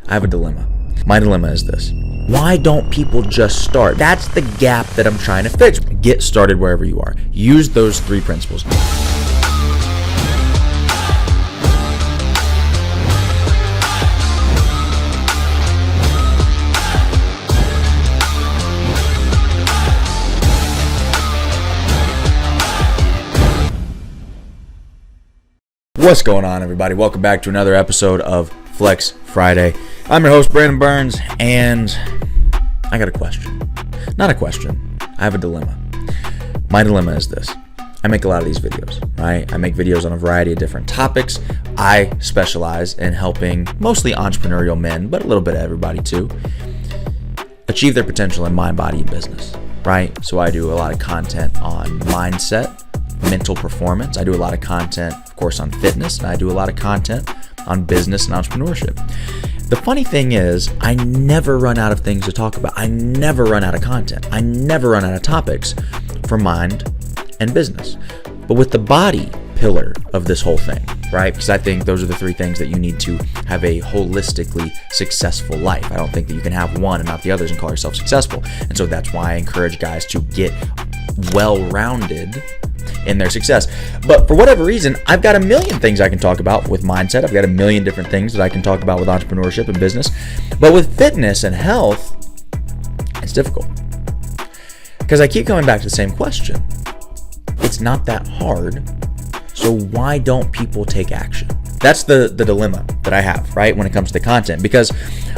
I have a dilemma. My dilemma is this. Why don't people just start? That's the gap that I'm trying to fix. Get started wherever you are. Use those 3 principles. What's going on, everybody? Welcome back to another episode of Flex Friday. I'm your host, Brandon Burns, and I got a question. Not a question. I have a dilemma. My dilemma is this. I make a lot of these videos, right? I make videos on a variety of different topics. I specialize in helping mostly entrepreneurial men, but a little bit of everybody too, achieve their potential in mind, body, and business, right? So I do a lot of content on mindset, mental performance. I do a lot of content, of course, on fitness, and I do a lot of content on business and entrepreneurship. The funny thing is, I never run out of things to talk about. I never run out of content. I never run out of topics for mind and business. But with the body pillar of this whole thing, right? Because I think those are the 3 things that you need to have a holistically successful life. I don't think that you can have one and not the others and call yourself successful. And so that's why I encourage guys to get well-rounded in their success. But for whatever reason, I've got a million things I can talk about with mindset. I've got a million different things that I can talk about with entrepreneurship and business. But with fitness and health, it's difficult. Because I keep coming back to the same question. It's not that hard. So why don't people take action? That's the dilemma that I have, right, when it comes to content. Because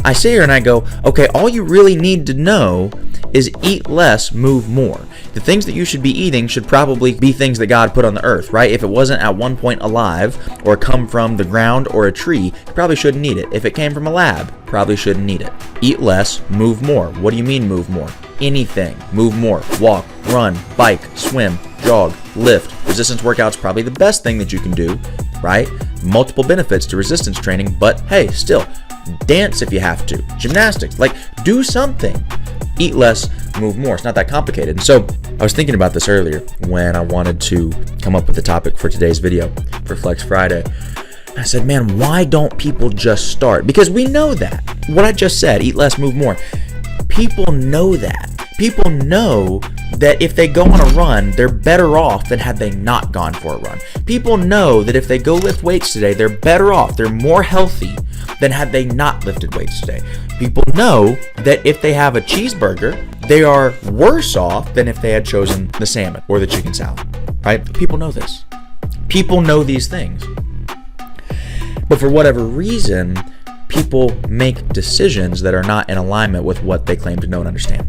I sit here and I go, okay, all you really need to know is eat less, move more. The things that you should be eating should probably be things that God put on the earth, right? If it wasn't at one point alive or come from the ground or a tree, you probably shouldn't eat it. If it came from a lab, probably shouldn't eat it. Eat less, move more. What do you mean move more? Anything. Move more. Walk, run, bike, swim, jog, lift. Resistance workouts probably the best thing that you can do, right? Multiple benefits to resistance training, but hey, still, dance if you have to. Gymnastics, like do something. Eat less, move more. It's not that complicated. And so I was thinking about this earlier when I wanted to come up with the topic for today's video for Flex Friday. I said, man, why don't people just start? Because we know that. What I just said, eat less, move more. People know that. People know that if they go on a run, they're better off than had they not gone for a run. People know that if they go lift weights today, they're better off, they're more healthy than had they not lifted weights today. People know that if they have a cheeseburger, they are worse off than if they had chosen the salmon or the chicken salad, right? People know this. People know these things. But for whatever reason, people make decisions that are not in alignment with what they claim to know and understand.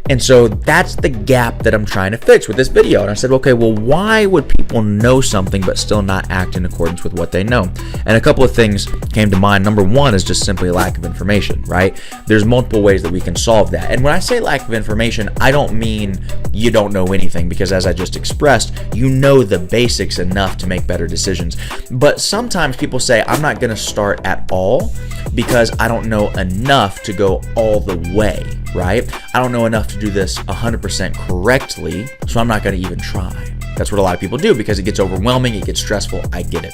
And so that's the gap that I'm trying to fix with this video. And I said, okay, well, why would people know something but still not act in accordance with what they know? And a couple of things came to mind. Number one is just simply a lack of information, right? There's multiple ways that we can solve that. And when I say lack of information, I don't mean you don't know anything, because as I just expressed, you know the basics enough to make better decisions. But sometimes people say, I'm not going to start at all because I don't know enough to go all the way, right? I don't know enough to do this 100% correctly, so I'm not going to even try. That's what a lot of people do because it gets overwhelming, it gets stressful. I get it.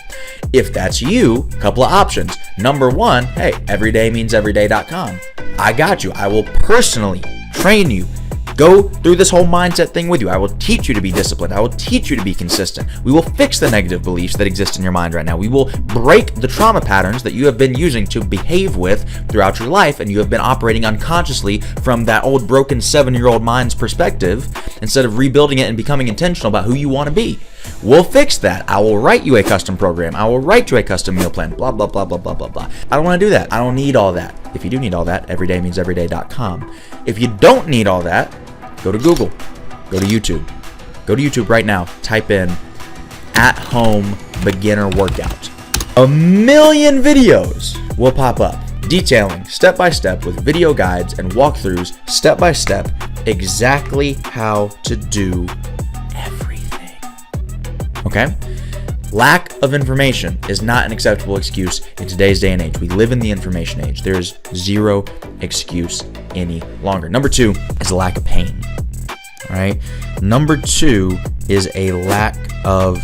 If that's you, a couple of options. Number one, hey, everydaymeanseveryday.com. I got you. I will personally train you. Go through this whole mindset thing with you. I will teach you to be disciplined. I will teach you to be consistent. We will fix the negative beliefs that exist in your mind right now. We will break the trauma patterns that you have been using to behave with throughout your life, and you have been operating unconsciously from that old broken 7-year-old mind's perspective instead of rebuilding it and becoming intentional about who you want to be. We'll fix that. I will write you a custom program. I will write you a custom meal plan, blah, blah, blah, blah, blah, blah, blah. I don't want to do that. I don't need all that. If you do need all that, everydaymeanseveryday.com. If you don't need all that, go to Google, go to YouTube. Go to YouTube right now, type in at-home beginner workout. A million videos will pop up detailing step-by-step with video guides and walkthroughs, step-by-step, exactly how to do everything. Okay? Lack of information is not an acceptable excuse in today's day and age. We live in the information age. There is zero excuse any longer. Number 2 is a lack of pain. All right. Number 2 is a lack of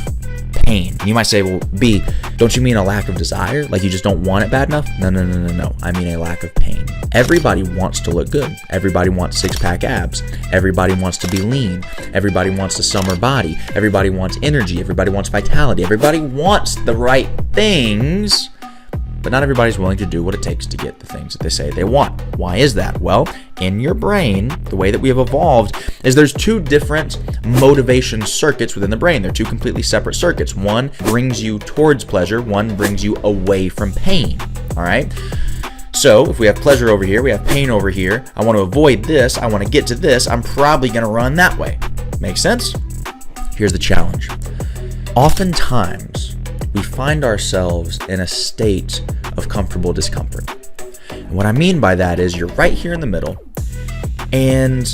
pain. You might say, well, B, don't you mean a lack of desire? Like you just don't want it bad enough? No. I mean a lack of pain. Everybody wants to look good. Everybody wants six-pack abs. Everybody wants to be lean. Everybody wants a summer body. Everybody wants energy. Everybody wants vitality. Everybody wants the right things, but not everybody's willing to do what it takes to get the things that they say they want. Why is that? Well, in your brain, the way that we have evolved is there's two different motivation circuits within the brain. They're two completely separate circuits. One brings you towards pleasure. One brings you away from pain. All right? So if we have pleasure over here, we have pain over here. I want to avoid this. I want to get to this. I'm probably going to run that way. Make sense? Here's the challenge. Oftentimes, we find ourselves in a state of comfortable discomfort. And what I mean by that is you're right here in the middle, and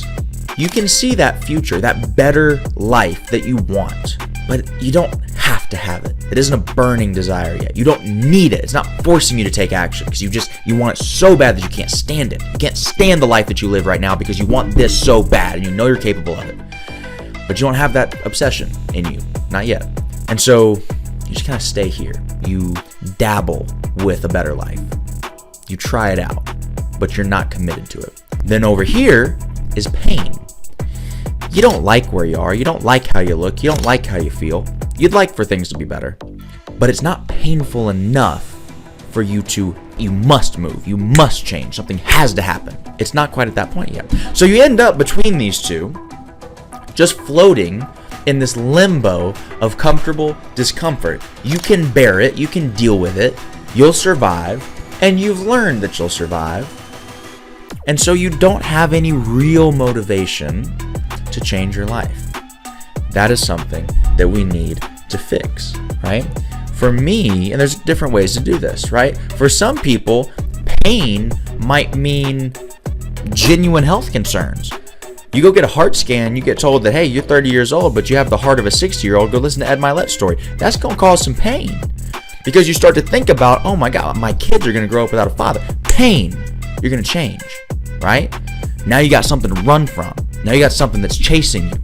you can see that future, that better life that you want, but you don't have to have it. It isn't a burning desire yet. You don't need it. It's not forcing you to take action because you want it so bad that you can't stand it. You can't stand the life that you live right now because you want this so bad and you know you're capable of it. But you don't have that obsession in you. Not yet. And so you just kind of stay here. You dabble with a better life. You try it out, but you're not committed to it. Then over here is pain. You don't like where you are. You don't like how you look. You don't like how you feel. You'd like for things to be better, but it's not painful enough for you must move. You must change. Something has to happen. It's not quite at that point yet. So you end up between these two, just floating in this limbo of comfortable discomfort. You can bear it, you can deal with it, you'll survive, and you've learned that you'll survive. And so you don't have any real motivation to change your life. That is something that we need to fix, right? For me, and there's different ways to do this, right? For some people, pain might mean genuine health concerns. You go get a heart scan, you get told that, hey, you're 30 years old, but you have the heart of a 60-year-old. Go listen to Ed Milet's story. That's going to cause some pain because you start to think about, oh my God, my kids are going to grow up without a father. Pain. You're going to change, right? Now you got something to run from. Now you got something that's chasing you.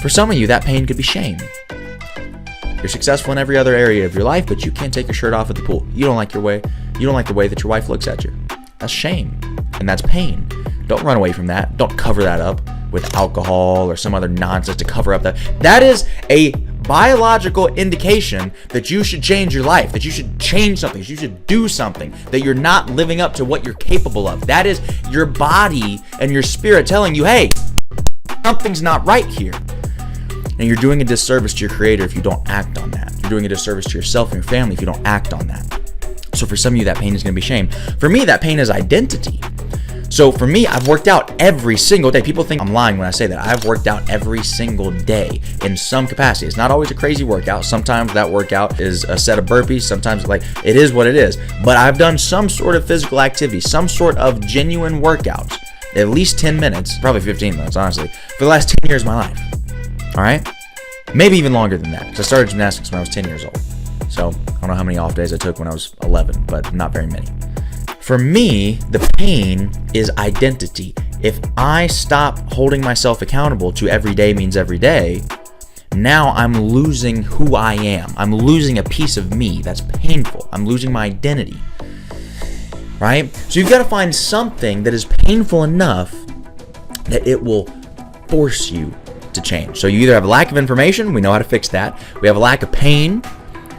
For some of you, that pain could be shame. You're successful in every other area of your life, but you can't take your shirt off at the pool. You don't like the way that your wife looks at you. That's shame, and that's pain. Don't run away from that. Don't cover that up with alcohol or some other nonsense to cover up that. That is a biological indication that you should change your life, that you should change something, that you should do something, that you're not living up to what you're capable of. That is your body and your spirit telling you, hey, something's not right here. And you're doing a disservice to your creator if you don't act on that. You're doing a disservice to yourself and your family if you don't act on that. So for some of you, that pain is going to be shame. For me, that pain is identity. So for me, I've worked out every single day. People think I'm lying when I say that. I've worked out every single day in some capacity. It's not always a crazy workout. Sometimes that workout is a set of burpees. Sometimes it is what it is. But I've done some sort of physical activity, some sort of genuine workout, at least 10 minutes, probably 15 minutes, honestly, for the last 10 years of my life. All right? Maybe even longer than that, because I started gymnastics when I was 10 years old. So I don't know how many off days I took when I was 11, but not very many. For me, the pain is identity. If I stop holding myself accountable to every day means every day, now I'm losing who I am. I'm losing a piece of me. That's painful. I'm losing my identity. Right? So you've got to find something that is painful enough that it will force you to change. So you either have a lack of information, we know how to fix that. We have a lack of pain,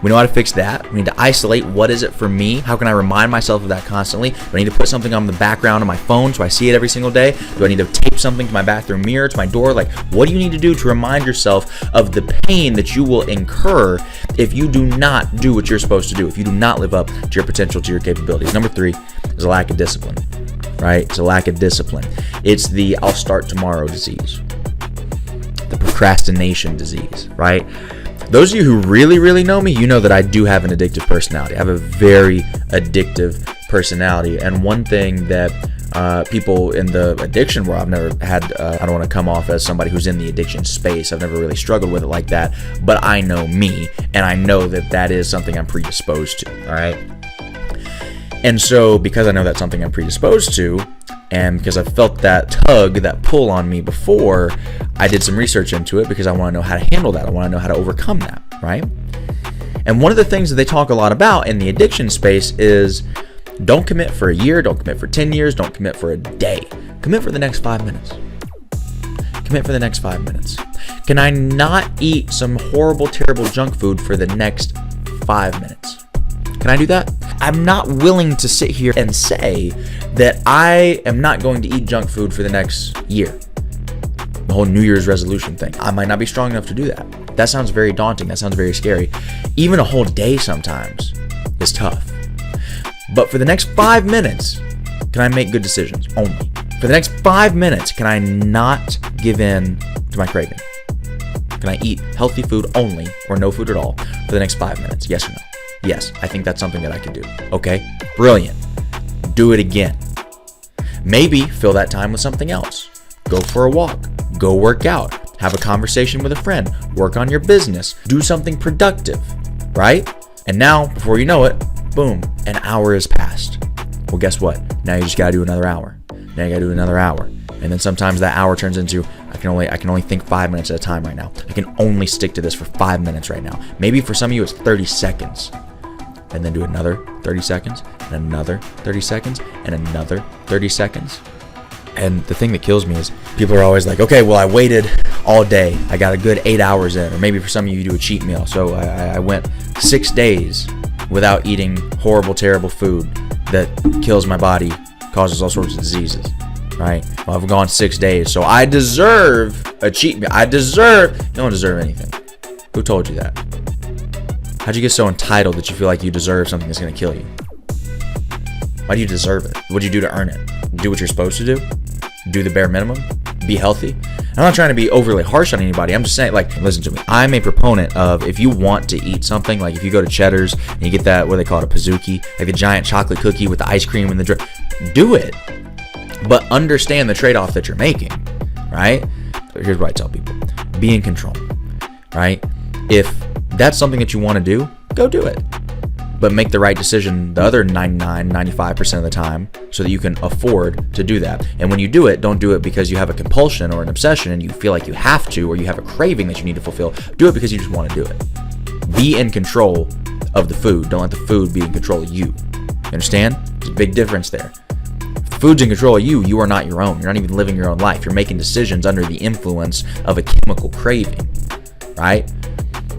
we know how to fix that. We need to isolate what is it for me? How can I remind myself of that constantly? Do I need to put something on the background of my phone so I see it every single day? Do I need to tape something to my bathroom mirror, to my door? Like, what do you need to do to remind yourself of the pain that you will incur if you do not do what you're supposed to do, if you do not live up to your potential, to your capabilities? Number 3 is a lack of discipline, right? It's a lack of discipline. It's the I'll start tomorrow disease, the procrastination disease, right? Those of you who really, really know me, you know that I do have an addictive personality. I have a very addictive personality. And one thing that people in the addiction world, I've never had, I don't want to come off as somebody who's in the addiction space. I've never really struggled with it like that. But I know me, and I know that that is something I'm predisposed to, all right? And so because I know that's something I'm predisposed to, And because I've felt that tug, that pull on me before, I did some research into it because I want to know how to handle that. I want to know how to overcome that, right? And one of the things that they talk a lot about in the addiction space is don't commit for a year, don't commit for 10 years, don't commit for a day. Commit for the next 5 minutes. Commit for the next 5 minutes. Can I not eat some horrible, terrible junk food for the next 5 minutes? Can I do that? I'm not willing to sit here and say that I am not going to eat junk food for the next year. The whole New Year's resolution thing. I might not be strong enough to do that. That sounds very daunting. That sounds very scary. Even a whole day sometimes is tough. But for the next 5 minutes, can I make good decisions? Only. For the next 5 minutes, can I not give in to my craving? Can I eat healthy food only or no food at all for the next 5 minutes? Yes or no? Yes, I think that's something that I could do. Okay, brilliant. Do it again. Maybe fill that time with something else. Go for a walk. Go work out. Have a conversation with a friend. Work on your business. Do something productive, right? And now, before you know it, boom, an hour has passed. Well, guess what? Now you just gotta do another hour. Now you gotta do another hour. And then sometimes that hour turns into, I can only think 5 minutes at a time right now. I can only stick to this for 5 minutes right now. Maybe for some of you it's 30 seconds. And then do another 30 seconds, and another 30 seconds, and another 30 seconds. And the thing that kills me is people are always like, okay, well, I waited all day. I got a good 8 hours in. Or maybe for some of you, you do a cheat meal. So I went 6 days without eating horrible, terrible food that kills my body, causes all sorts of diseases, right? Well, I've gone 6 days, so I deserve a cheat meal. You don't deserve anything. Who told you that? How'd you get so entitled that you feel like you deserve something that's going to kill you? Why do you deserve it? What do you do to earn it? Do what you're supposed to do? Do the bare minimum? Be healthy? I'm not trying to be overly harsh on anybody. I'm just saying, like, listen to me. I'm a proponent of, if you want to eat something, like if you go to Cheddar's and you get that, what they call it, a Pizookie, like the giant chocolate cookie with the ice cream and the drink, do it. But understand the trade-off that you're making, right? Here's what I tell people. Be in control, right? If that's something that you want to do, go do it. But make the right decision the other 95% of the time so that you can afford to do that. And when you do it, don't do it because you have a compulsion or an obsession and you feel like you have to, or you have a craving that you need to fulfill. Do it because you just want to do it. Be in control of the food. Don't let the food be in control of you. You understand? There's a big difference there. If the food's in control of you, you are not your own. You're not even living your own life. You're making decisions under the influence of a chemical craving, right?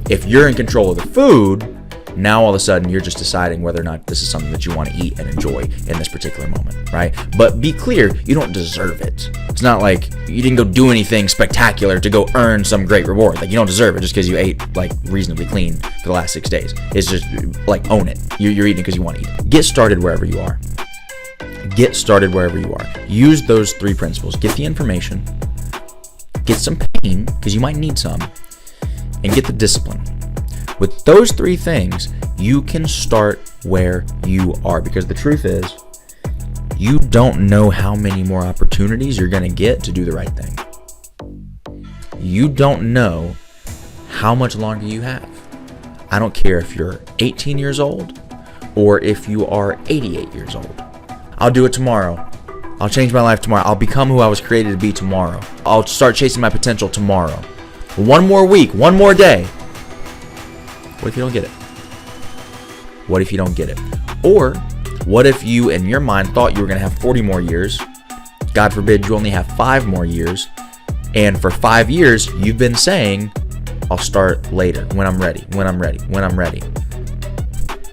If you're in control of the food, now all of a sudden you're just deciding whether or not this is something that you want to eat and enjoy in this particular moment, right? But be clear, you don't deserve it. It's not like you didn't go do anything spectacular to go earn some great reward. Like, you don't deserve it just because you ate like reasonably clean for the last 6 days. It's just like, own it. You're eating because you want to eat. Get started wherever you are. Get started wherever you are. Use those 3 principles. Get the information, get some pain because you might need some, and get the discipline. With those 3 things, you can start where you are, because the truth is, you don't know how many more opportunities you're going to get to do the right thing. You don't know how much longer you have. I don't care if you're 18 years old or if you are 88 years old. I'll do it tomorrow. I'll change my life tomorrow. I'll become who I was created to be tomorrow. I'll start chasing my potential tomorrow. One more week, one more day. What if you don't get it? What if you don't get it? Or what if you, in your mind, thought you were going to have 40 more years? God forbid you only have 5 more years. And for 5 years, you've been saying, I'll start later, when I'm ready, when I'm ready, when I'm ready.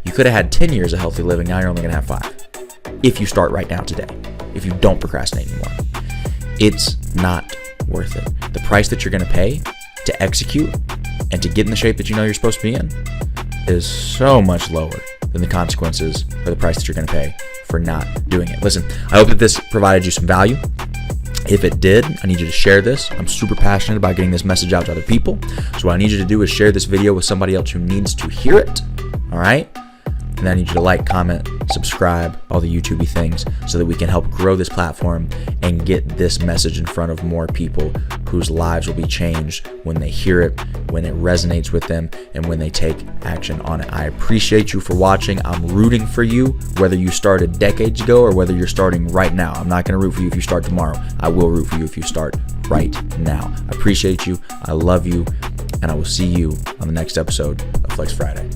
You could have had 10 years of healthy living. Now you're only going to have 5. If you start right now today. If you don't procrastinate anymore. It's not worth it. The price that you're going to pay to execute and to get in the shape that you know you're supposed to be in is so much lower than the consequences or the price that you're going to pay for not doing it. Listen, I hope that this provided you some value. If it did, I need you to share this. I'm super passionate about getting this message out to other people. So what I need you to do is share this video with somebody else who needs to hear it. All right? And I need you to like, comment, subscribe, all the YouTubey things, so that we can help grow this platform and get this message in front of more people whose lives will be changed when they hear it, when it resonates with them, and when they take action on it. I appreciate you for watching. I'm rooting for you, whether you started decades ago or whether you're starting right now. I'm not going to root for you if you start tomorrow. I will root for you if you start right now. I appreciate you. I love you. And I will see you on the next episode of Flex Friday.